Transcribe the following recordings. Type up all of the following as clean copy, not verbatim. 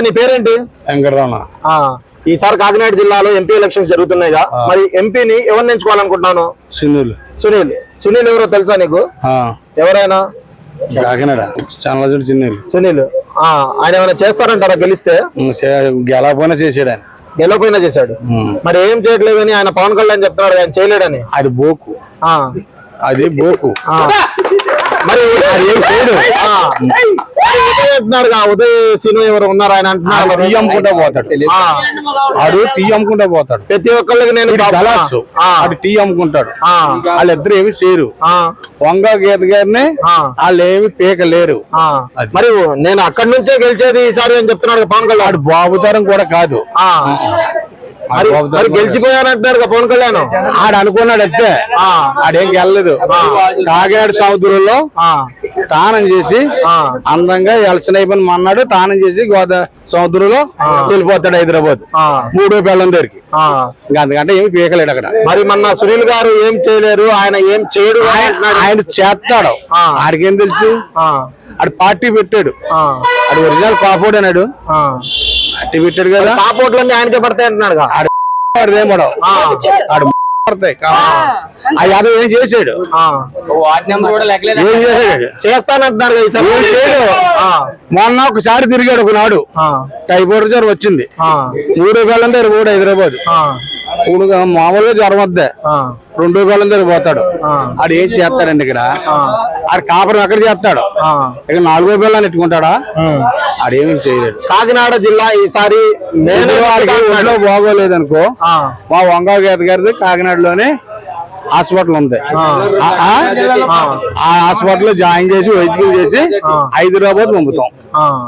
నీ పేరేంటి? వెంకటరమణ. ఈసారి కాకినాడ జిల్లాలో ఎంపీ ఎలక్షన్స్ జరుగుతున్నాయిగా, మరి ఎంపీని ఎవరిని ఎంచుకోవాలనుకుంటున్నాను? సునీల్ ఎవరో తెలుసా నీకు? ఎవరైనా కాకినాడ సునీల్ ఆయన ఏమైనా చేస్తారంటారా గెలిస్తే? గెలకపోయినా చేసాడు ఆయన. గెలవపోయినా చేశాడు. మరి ఏం చేయట్లేదని ఆయన పవన్ కళ్యాణ్ చెప్తున్నాడు, ఆయన చేయలేడని. అది బోకు, అది బోకు. మరి ఏం చేయడు అంటున్నాడు. ఉదయ్ సీను ఎవరు ఉన్నారు ఆయన అంటున్నారు. టీ అమ్ముకుంటా పోతాడు, ఆడు టీ అమ్ముకుంటా పోతాడు. ప్రతి ఒక్కళ్ళకి నేను ఆడు టీ అమ్ముకుంటాడు. వాళ్ళిద్దరు ఏమి చేయరు. వంగ గీత గారిని వాళ్ళు ఏమి పీకలేరు. మరి నేను అక్కడి నుంచే గెలిచేది ఈసారి అని చెప్తున్నాడు పవన్ కళ్యాణ్. ఆడు బాబుతరం కూడా కాదు, గెలిచిపోయానంటున్నారు పవన్ కళ్యాణ్. ఆడు అనుకున్నాడు అంతే, ఆడేం గెలలేదు. కాకినాడ సముద్రంలో తానం చేసి అందంగా ఎలక్షన్ అయిపోయిన మన్నాడు తానం చేసి సముద్రంలో వెళ్ళిపోతాడు హైదరాబాద్ 3వ పిల్లల దగ్గరికి. అందుకంటే ఏమి పీకలేడు అక్కడ. మరి మొన్న సునీల్ గారు ఏం చేయలేరు, ఆయన ఏం చేయడు. ఆయన చేస్తాడు, ఆడికేం తెలుసు. ఆడు పార్టీ పెట్టాడు, ఆడు ఒరిజినల్ కాపోడు అన్నాడు. పార్టీ పెట్టాడు కదా, కాపోట్లన్నీ ఆయనకే పడతాయి అంటున్నాడు. యాదవ్ ఏం చేసాడు? చేస్తానంటున్నారు. మొన్న ఒకసారి తిరిగాడు ఒకనాడు, టైఫాయిడ్ జ్వరం వచ్చింది. 3వ పిల్లల దగ్గర కూడా హైదరాబాద్. ఇప్పుడు మామూలుగా జ్వరం వద్దే 2వ పిల్లల దగ్గర పోతాడు. ఆడు ఏం చేస్తాడండి ఇక్కడ? ఆడు కాపురం ఎక్కడ చేస్తాడు? ఇక 4వ పిల్లలు ఎట్టుకుంటాడా? ఆడేమీ చేయలేడు. కాకినాడ జిల్లా ఈసారి ఒంట్లో బాగోలేదు అనుకో, మా వంగా గీత గారిది కాకినాడలోనే హాస్పిటల్ ఉంది. ఆ హాస్పిటల్ జాయిన్ చేసి వైద్యం చేసి హైదరాబాద్ పంపుతాం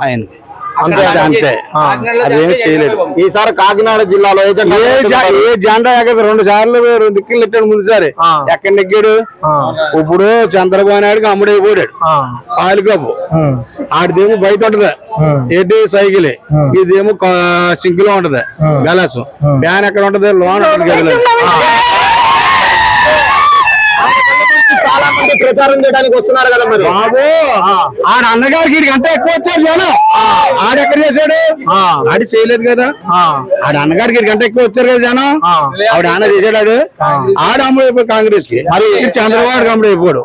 ఆయనకి. అంతే అంతే, అదేమీ చేయలేదు. ఈసారి కాకినాడ జిల్లాలో ఏ జెండా ఎక్కడ 2 సార్లు 2 దిక్కులు నెట్టాడు. ముందుసారి ఎక్కడ నెగ్గాడు? ఇప్పుడు చంద్రబాబు నాయుడుకి అమ్ముడైపోయాడు పాలికప్పు. ఆడిదేమో బయట ఉంటది ఏంటి సైకిల్, ఇదేమో సింక్ లో ఉంటది గలాసు. ఫ్యాన్ ఎక్కడ ఉంటది? లోన్ ఉంటది గదిలో. చాలా మంది ప్రచారం చేయడానికి వస్తున్నారు కదా. మరి బాబు ఆడ అన్నగారికి అంతా ఎక్కువ వచ్చారు జనం. ఆడెక్కడ చేశాడు? ఆడి చేయలేదు కదా. ఆడ అన్నగారికి అంతా ఎక్కువ వచ్చారు కదా జనం. ఆవిడ అన్న చేశాడు. ఆడ అమ్ముడైపోయి కాంగ్రెస్ కి. మరి చంద్రబాబు అమ్ముడైపోయాడు.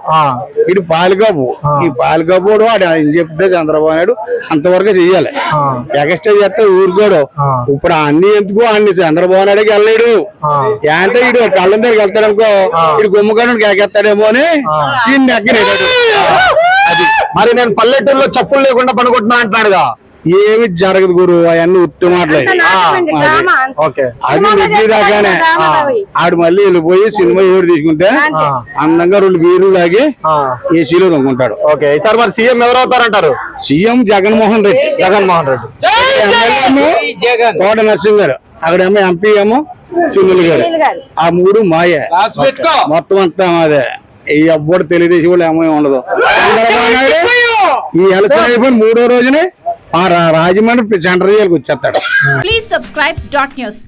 ఇటు పాలికప్పు. ఈ పాలికప్పుడు ఆడ ఏం చెప్తే చంద్రబాబు నాయుడు అంతవరకు చెయ్యాలి. ఎక్స్ట్రా చేస్తే ఊరుకోడు. ఇప్పుడు అన్ని ఎందుకు అన్ని చంద్రబాబు నాయుడుకి వెళ్ళలేడు. అంటే ఇటు కళ్ళ దగ్గరికి వెళ్తాడు అనుకో, ఇటు గుమ్మగాడు కేకేస్తాడేమో అని దీన్ని ఎక్కడేడు. అది మరి నేను పల్లెటూరులో చెప్పులు లేకుండా పనుకుంటున్నా అంటున్నాడుగా. ఏమి జరగదు గురు, అవన్నీ ఉత్తి మాటలే. అది నెగ్గిదాకానే ఆడు మళ్ళీ వెళ్ళిపోయి సినిమా ఎవరు తీసుకుంటే అందంగా 2 బీర్లు తాగి ఏసీలో దొంగుంటాడు. ఈసారి మరి సీఎం ఎవరు అవుతారంటారు? సీఎం జగన్మోహన్ రెడ్డి. తోట నరసింహ గారు, అక్కడేమో ఎంపీ ఏమో సునీల్ గారు. ఆ 3 మాయే, మొత్తం అంతా మాదే. ఈ అబ్బోడు తెలుగుదేశం వాళ్ళు ఏమో ఉండదు. ఈ ఎలక్షన్ అయిపోయిన 3వ రోజునే రాజమండ్రి సెంట్రల్ జైలుకి వచ్చేస్తాడు. Please subscribe .news.